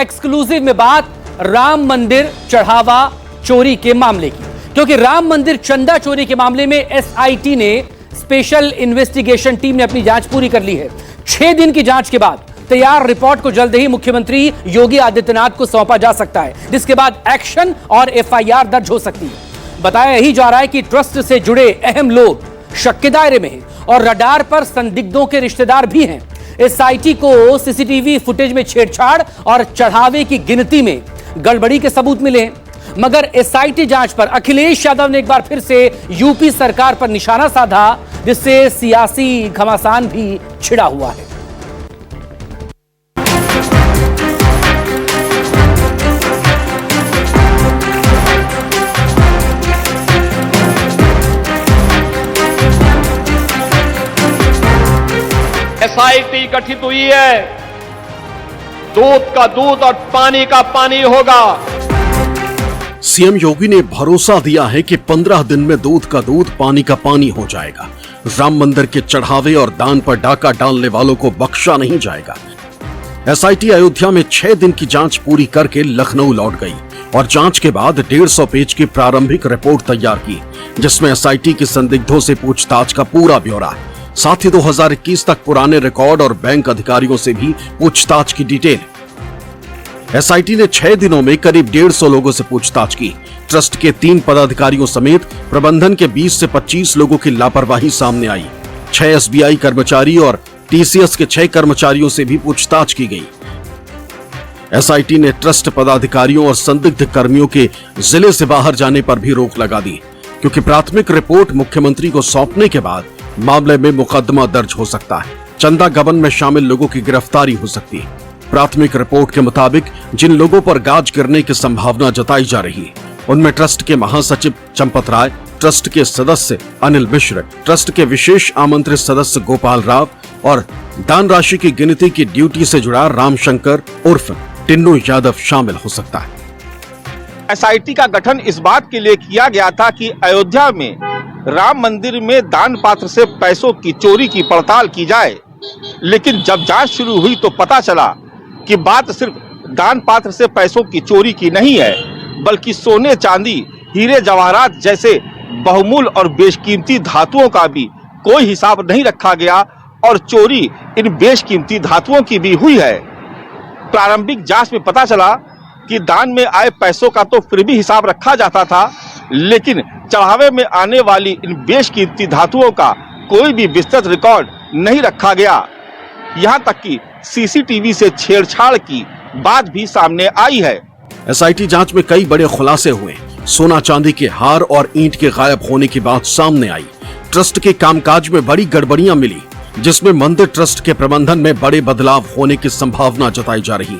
Exclusive में बात राम मंदिर चढ़ावा चोरी के मामले की, क्योंकि राम मंदिर चंदा चोरी के मामले में एसआईटी ने स्पेशल इन्वेस्टिगेशन टीम ने अपनी जांच पूरी कर ली है। 6 दिन की जांच के बाद तैयार रिपोर्ट को जल्द ही मुख्यमंत्री योगी आदित्यनाथ को सौंपा जा सकता है, जिसके बाद एक्शन और एफआईआर दर्ज हो सकती है। बताया यही जा रहा है कि ट्रस्ट से जुड़े अहम लोग शक के दायरे में हैं और रडार पर संदिग्धों के रिश्तेदार भी हैं। एसआईटी को सीसीटीवी फुटेज में छेड़छाड़ और चढ़ावे की गिनती में गड़बड़ी के सबूत मिले हैं, मगर एसआईटी जांच पर अखिलेश यादव ने एक बार फिर से यूपी सरकार पर निशाना साधा, जिससे सियासी घमासान भी छिड़ा हुआ है। एसआईटी गठित हुई है, दूध का दूध और पानी का पानी होगा। सीएम योगी ने भरोसा दिया है कि 15 दिन में दूध का दूध पानी का पानी हो जाएगा। राम मंदिर के चढ़ावे और दान पर डाका डालने वालों को बख्शा नहीं जाएगा। एसआईटी अयोध्या में 6 दिन की जांच पूरी करके लखनऊ लौट गई और जांच के बाद 150 पेज की प्रारंभिक रिपोर्ट तैयार की, जिसमें एसआईटी के संदिग्धों से पूछताछ का पूरा ब्यौरा, साथ ही 2021 तक पुराने रिकॉर्ड और बैंक अधिकारियों से भी पूछताछ की डिटेल। एसआईटी ने 6 दिनों में करीब 150 लोगों से पूछताछ की। ट्रस्ट के 3 पदाधिकारियों समेत प्रबंधन के 20 से 25 लोगों की लापरवाही सामने आई। 6 एसबीआई कर्मचारी और टीसीएस के 6 कर्मचारियों से भी पूछताछ की गई। एसआईटी ने ट्रस्ट पदाधिकारियों और संदिग्ध कर्मियों के जिले से बाहर जाने पर भी रोक लगा दी, क्योंकि प्राथमिक रिपोर्ट मुख्यमंत्री को सौंपने के बाद मामले में मुकदमा दर्ज हो सकता है। चंदा गबन में शामिल लोगों की गिरफ्तारी हो सकती है। प्राथमिक रिपोर्ट के मुताबिक जिन लोगों पर गाज गिरने की संभावना जताई जा रही है, उनमें ट्रस्ट के महासचिव चंपत राय, ट्रस्ट के सदस्य अनिल मिश्र, ट्रस्ट के विशेष आमंत्रित सदस्य गोपाल राव और दान राशि की गिनती की ड्यूटी से जुड़ा रामशंकर उर्फ टिन्नू यादव शामिल हो सकता है। एसआईटी का गठन इस बात के लिए किया गया था कि अयोध्या में राम मंदिर में दान पात्र से पैसों की चोरी की पड़ताल की जाए, लेकिन जब जांच शुरू हुई तो पता चला कि बात सिर्फ दान पात्र से पैसों की चोरी की नहीं है, बल्कि सोने, चांदी, हीरे जवाहरात जैसे बहुमूल्य और बेशकीमती धातुओं का भी कोई हिसाब नहीं रखा गया और चोरी इन बेशकीमती धातुओं की भी हुई है। प्रारंभिक जांच में पता चला कि दान में आए पैसों का तो फिर भी हिसाब रखा जाता था, लेकिन चढ़ावे में आने वाली इन बेशकीमती धातुओं का कोई भी विस्तृत रिकॉर्ड नहीं रखा गया। यहाँ तक कि सीसीटीवी से छेड़छाड़ की बात भी सामने आई है। एसआईटी जांच में कई बड़े खुलासे हुए। सोना चांदी के हार और ईंट के गायब होने की बात सामने आई। ट्रस्ट के कामकाज में बड़ी गड़बड़ियां मिली, जिसमें मंदिर ट्रस्ट के प्रबंधन में बड़े बदलाव होने की संभावना जताई जा रही।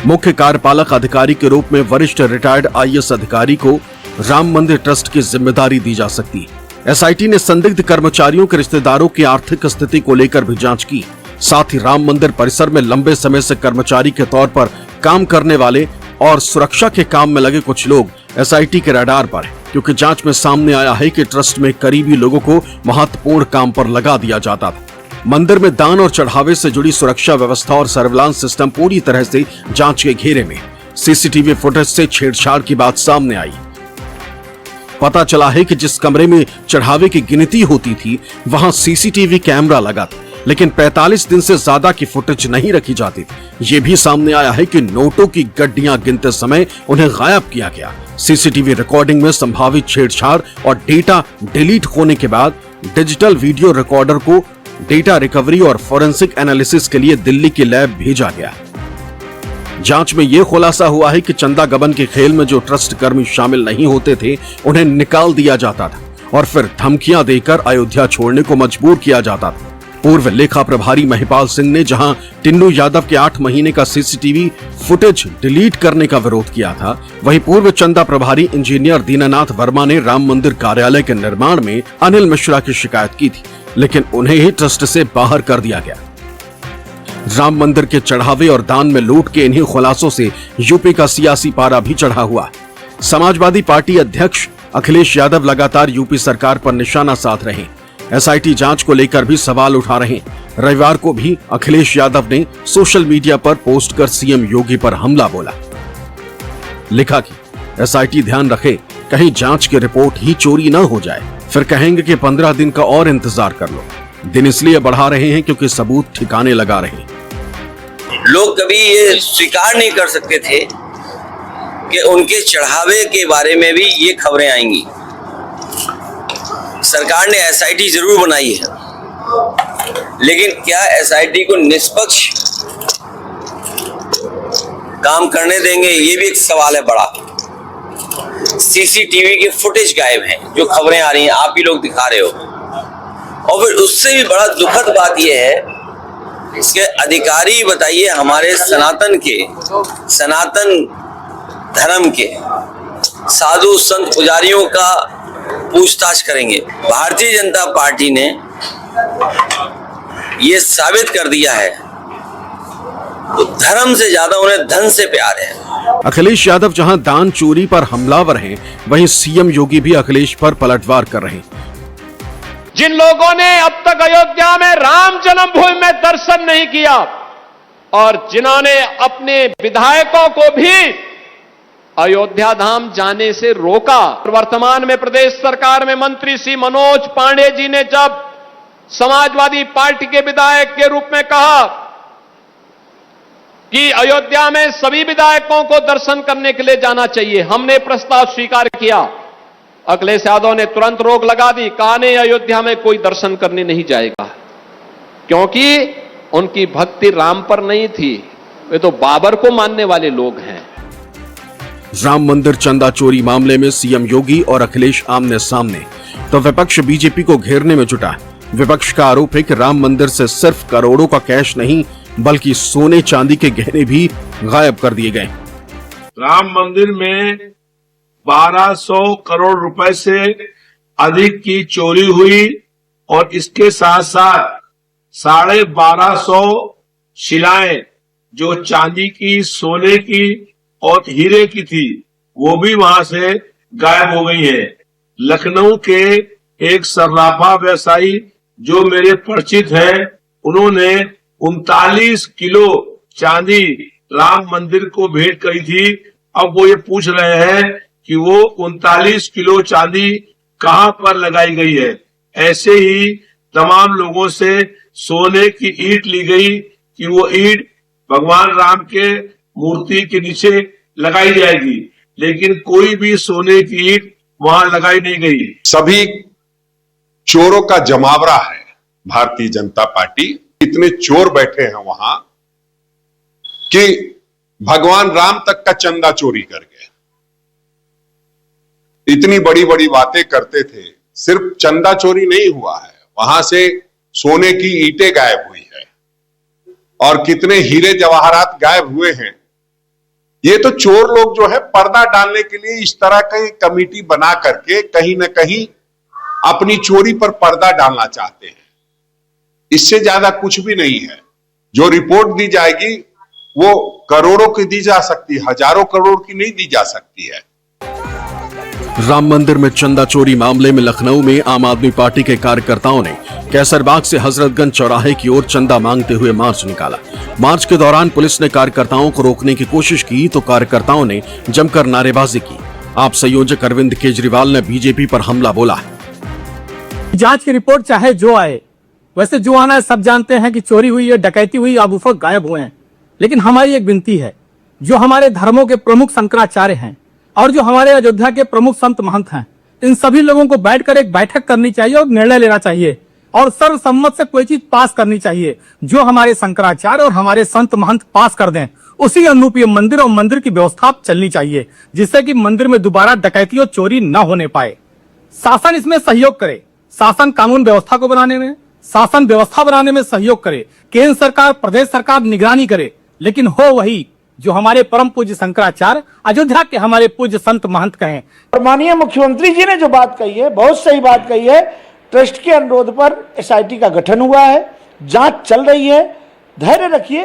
मुख्य कार्यपालक अधिकारी के रूप में वरिष्ठ रिटायर्ड आईएएस अधिकारी को राम मंदिर ट्रस्ट की जिम्मेदारी दी जा सकती। एसआईटी ने संदिग्ध कर्मचारियों के रिश्तेदारों की आर्थिक स्थिति को लेकर भी जांच की। साथ ही राम मंदिर परिसर में लंबे समय से कर्मचारी के तौर पर काम करने वाले और सुरक्षा के काम में लगे कुछ लोग एसआईटी के रडार पर, क्योंकि जांच में सामने आया है कि ट्रस्ट में करीबी लोगों को महत्वपूर्ण काम पर लगा दिया जाता था। मंदिर में दान और चढ़ावे से जुड़ी सुरक्षा व्यवस्था और सर्विलांस सिस्टम पूरी तरह से जांच के घेरे में। सीसीटीवी फुटेज से छेड़छाड़ की बात सामने आई। पता चला है कि जिस कमरे में चढ़ावे की गिनती होती थी, वहां सीसीटीवी कैमरा लगा था, लेकिन 45 दिन से ज्यादा की फुटेज नहीं रखी जाती थी। ये भी सामने आया है कि नोटों की गड्डियां गिनते समय उन्हें गायब किया गया। सीसीटीवी रिकॉर्डिंग में संभावित छेड़छाड़ और डेटा डिलीट होने के बाद डिजिटल वीडियो रिकॉर्डर को डेटा रिकवरी और फोरेंसिक एनालिसिस के लिए दिल्ली की लैब भेजा गया। जांच में यह खुलासा हुआ है कि चंदा गबन के खेल में जो ट्रस्ट कर्मी शामिल नहीं होते थे, उन्हें निकाल दिया जाता था और फिर धमकियां देकर अयोध्या छोड़ने को मजबूर किया जाता था। पूर्व लेखा प्रभारी महिपाल सिंह ने जहां टिन्नू यादव के 8 महीने का सीसीटीवी फुटेज डिलीट करने का विरोध किया था, वहीं पूर्व चंदा प्रभारी इंजीनियर दीनानाथ वर्मा ने राम मंदिर कार्यालय के निर्माण में अनिल मिश्रा की शिकायत की थी, लेकिन उन्हें ही ट्रस्ट से बाहर कर दिया गया। राम मंदिर के चढ़ावे और दान में लूट के इन्हीं खुलासों से यूपी का सियासी पारा भी चढ़ा हुआ। समाजवादी पार्टी अध्यक्ष अखिलेश यादव लगातार यूपी सरकार पर निशाना साध रहे। एसआईटी जांच को लेकर भी सवाल उठा रहे हैं। रविवार को भी अखिलेश यादव ने सोशल मीडिया पर पोस्ट कर सीएम योगी पर हमला बोला। लिखा कि एसआईटी ध्यान रखे कहीं जांच की रिपोर्ट ही चोरी न हो जाए, फिर कहेंगे कि 15 दिन का और इंतजार कर लो। दिन इसलिए बढ़ा रहे हैं क्योंकि सबूत ठिकाने लगा रहे हैं। लोग कभी ये स्वीकार नहीं कर सकते थे कि उनके चढ़ावे के बारे में भी ये खबरें आएंगी। सरकार ने एसआईटी जरूर बनाई है, लेकिन क्या एसआईटी को निष्पक्ष काम करने देंगे, ये भी एक सवाल है बड़ा। सीसीटीवी की फुटेज गायब है, जो खबरें आ रही हैं आप ही लोग दिखा रहे हो। और फिर उससे भी बड़ा दुखद बात यह है कि अधिकारी बताइए हमारे सनातन धर्म के साधु संत पुजारियों का पूछताछ करेंगे। भारतीय जनता पार्टी ने ये साबित कर दिया है तो धर्म से ज्यादा उन्हें धन से प्यार है। अखिलेश यादव जहां दान चोरी पर हमलावर हैं, वहीं सीएम योगी भी अखिलेश पर पलटवार कर रहे हैं। जिन लोगों ने अब तक अयोध्या में राम जन्मभूमि में दर्शन नहीं किया और जिन्होंने अपने विधायकों को भी अयोध्या धाम जाने से रोका। वर्तमान में प्रदेश सरकार में मंत्री श्री मनोज पांडे जी ने जब समाजवादी पार्टी के विधायक के रूप में कहा कि अयोध्या में सभी विधायकों को दर्शन करने के लिए जाना चाहिए, हमने प्रस्ताव स्वीकार किया। अखिलेश यादव ने तुरंत रोक लगा दी, कहा नहीं अयोध्या में कोई दर्शन करने नहीं जाएगा, क्योंकि उनकी भक्ति राम पर नहीं थी, वे तो बाबर को मानने वाले लोग हैं। राम मंदिर चंदा चोरी मामले में सीएम योगी और अखिलेश आमने सामने, तो विपक्ष बीजेपी को घेरने में जुटा है। विपक्ष का आरोप है कि राम मंदिर से सिर्फ करोड़ों का कैश नहीं बल्कि सोने चांदी के गहने भी गायब कर दिए गए। राम मंदिर में 1200 करोड़ रुपए से अधिक की चोरी हुई और इसके साथ साथ 1250 शिलाएं जो चांदी की, सोने की और हीरे की थी, वो भी वहां से गायब हो गई है। लखनऊ के एक सर्राफा व्यवसायी जो मेरे परिचित हैं, उन्होंने 39 किलो चांदी राम मंदिर को भेंट करी थी। अब वो ये पूछ रहे हैं कि वो 39 किलो चांदी कहां पर लगाई गई है। ऐसे ही तमाम लोगों से सोने की ईंट ली गई कि वो ईंट भगवान राम के मूर्ति के नीचे लगाई जाएगी, लेकिन कोई भी सोने की ईंट वहां लगाई नहीं गई। सभी चोरों का जमावड़ा है भारतीय जनता पार्टी। इतने चोर बैठे हैं वहां कि भगवान राम तक का चंदा चोरी कर गए। इतनी बड़ी बड़ी बातें करते थे, सिर्फ चंदा चोरी नहीं हुआ है, वहां से सोने की ईंटें गायब हुई है और कितने हीरे जवाहरात गायब हुए हैं। ये तो चोर लोग जो है पर्दा डालने के लिए इस तरह की कमेटी बना करके कहीं ना कहीं अपनी चोरी पर पर्दा डालना चाहते हैं। इससे ज्यादा कुछ भी नहीं है। जो रिपोर्ट दी जाएगी वो करोड़ों की दी जा सकती है, हजारों करोड़ की नहीं दी जा सकती है। राम मंदिर में चंदा चोरी मामले में लखनऊ में आम आदमी पार्टी के कार्यकर्ताओं ने कैसरबाग से हजरतगंज चौराहे की ओर चंदा मांगते हुए मार्च निकाला। मार्च के दौरान पुलिस ने कार्यकर्ताओं को रोकने की कोशिश की तो कार्यकर्ताओं ने जमकर नारेबाजी की। आप संयोजक अरविंद केजरीवाल ने बीजेपी पर हमला बोला। जांच की रिपोर्ट चाहे जो आए, वैसे जो आना है सब जानते हैं कि चोरी हुई है, डकैती हुई, आभूषण गायब हुए हैं। लेकिन हमारी एक विनती है, जो हमारे धर्मों के प्रमुख शंकराचार्य हैं और जो हमारे अयोध्या के प्रमुख संत महंत हैं, इन सभी लोगों को बैठकर एक बैठक करनी चाहिए और निर्णय लेना चाहिए और सर्वसम्मत से कोई चीज पास करनी चाहिए। जो हमारे शंकराचार्य और हमारे संत महंत पास कर दें, उसी अनुरूप ये मंदिर और मंदिर की व्यवस्था चलनी चाहिए, जिससे कि मंदिर में दोबारा डकैती और चोरी न होने पाए। शासन इसमें सहयोग करे, शासन कानून व्यवस्था को बनाने में, शासन व्यवस्था बनाने में सहयोग करे, केंद्र सरकार, प्रदेश सरकार निगरानी करे, लेकिन हो वही जो हमारे परम पूज्य शंकराचार्य, अयोध्या के हमारे पूज्य संत महंत कहें। और माननीय मुख्यमंत्री जी ने जो बात कही है, बहुत सही बात कही है। ट्रस्ट के अनुरोध पर एसआईटी का गठन हुआ है, जांच चल रही है। धैर्य रखिए,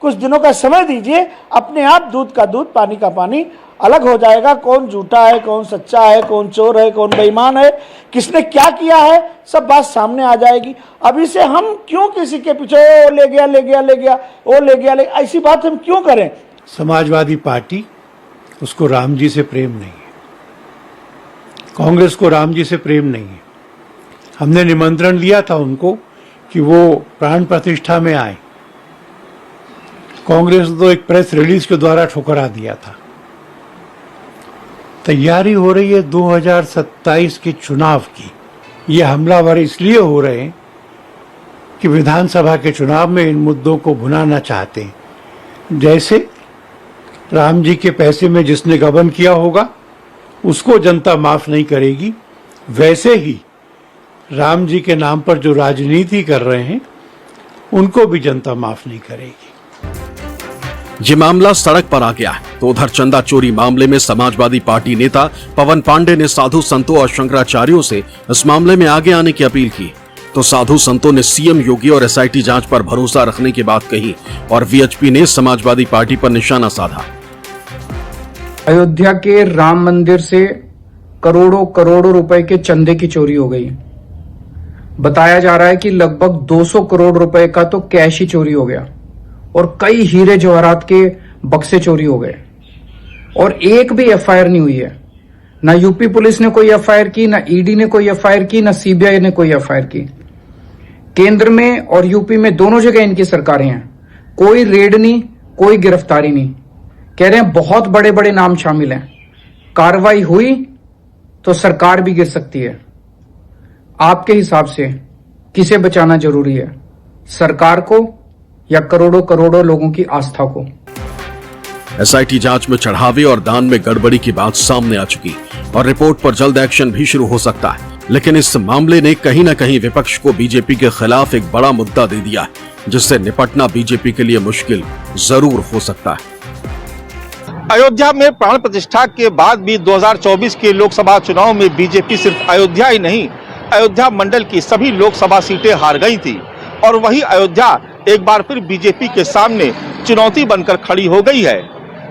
कुछ दिनों का समय दीजिए, अपने आप दूध का दूध, पानी का पानी अलग हो जाएगा। कौन झूठा है, कौन सच्चा है, कौन चोर है, कौन बेईमान है, किसने क्या किया है, सब बात सामने आ जाएगी। अभी से हम क्यों किसी के पीछे वो ले गया वो ले गया ऐसी बात हम क्यों करें? समाजवादी पार्टी, उसको राम जी से प्रेम नहीं है, कांग्रेस को राम जी से प्रेम नहीं है। हमने निमंत्रण लिया था उनको कि वो प्राण प्रतिष्ठा में आए, कांग्रेस तो एक प्रेस रिलीज के द्वारा ठुकरा दिया था। तैयारी हो रही है 2027 के चुनाव की। ये हमलावर इसलिए हो रहे हैं कि विधानसभा के चुनाव में इन मुद्दों को भुनाना चाहते हैं। जैसे राम जी के पैसे में जिसने गबन किया होगा उसको जनता माफ नहीं करेगी, वैसे ही राम जी के नाम पर जो राजनीति कर रहे हैं उनको भी जनता माफ नहीं करेगी। ये मामला सड़क पर आ गया है तो उधर चंदा चोरी मामले में समाजवादी पार्टी नेता पवन पांडे ने साधु संतों और शंकराचार्यों से इस मामले में आगे आने की अपील की। तो साधु संतों ने सीएम योगी और एसआईटी जांच पर भरोसा रखने की बात कही और वीएचपी ने समाजवादी पार्टी पर निशाना साधा। अयोध्या के राम मंदिर से करोड़ों करोड़ों रुपए के चंदे की चोरी हो गई। बताया जा रहा है कि लगभग 200 करोड़ रुपए का तो कैश ही चोरी हो गया और कई हीरे जवाहरात के बक्से चोरी हो गए और एक भी एफआईआर नहीं हुई है। ना यूपी पुलिस ने कोई एफआईआर की, ना ईडी ने कोई एफआईआर की, ना सीबीआई ने कोई एफआईआर की। केंद्र में और यूपी में दोनों जगह इनकी सरकारें हैं, कोई रेड नहीं, कोई गिरफ्तारी नहीं। कह रहे हैं बहुत बड़े बड़े नाम शामिल हैं, कार्रवाई हुई तो सरकार भी गिर सकती है। आपके हिसाब से किसे बचाना जरूरी है, सरकार को या करोड़ों करोड़ों लोगों की आस्था को? एसआईटी जांच में चढ़ावे और दान में गड़बड़ी की बात सामने आ चुकी और रिपोर्ट पर जल्द एक्शन भी शुरू हो सकता है। लेकिन इस मामले ने कहीं न कहीं विपक्ष को बीजेपी के खिलाफ एक बड़ा मुद्दा दे दिया है, जिससे निपटना बीजेपी के लिए मुश्किल जरूर हो सकता है। अयोध्या में प्राण प्रतिष्ठा के बाद भी 2024 के लोकसभा चुनाव में बीजेपी सिर्फ अयोध्या ही नहीं, अयोध्या मंडल की सभी लोकसभा सीटें हार गई थी और वही अयोध्या एक बार फिर बीजेपी के सामने चुनौती बनकर खड़ी हो गई है।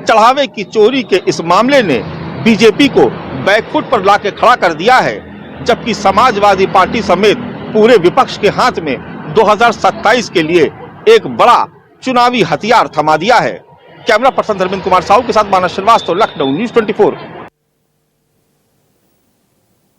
चढ़ावे की चोरी के इस मामले ने बीजेपी को बैकफुट पर लाके खड़ा कर दिया है, जबकि समाजवादी पार्टी समेत पूरे विपक्ष के हाथ में 2027 के लिए एक बड़ा चुनावी हथियार थमा दिया है। कैमरा पर्सन धर्मेंद्र कुमार साहू के साथ मानस श्रीवास्तव, लखनऊ, न्यूज़ 24।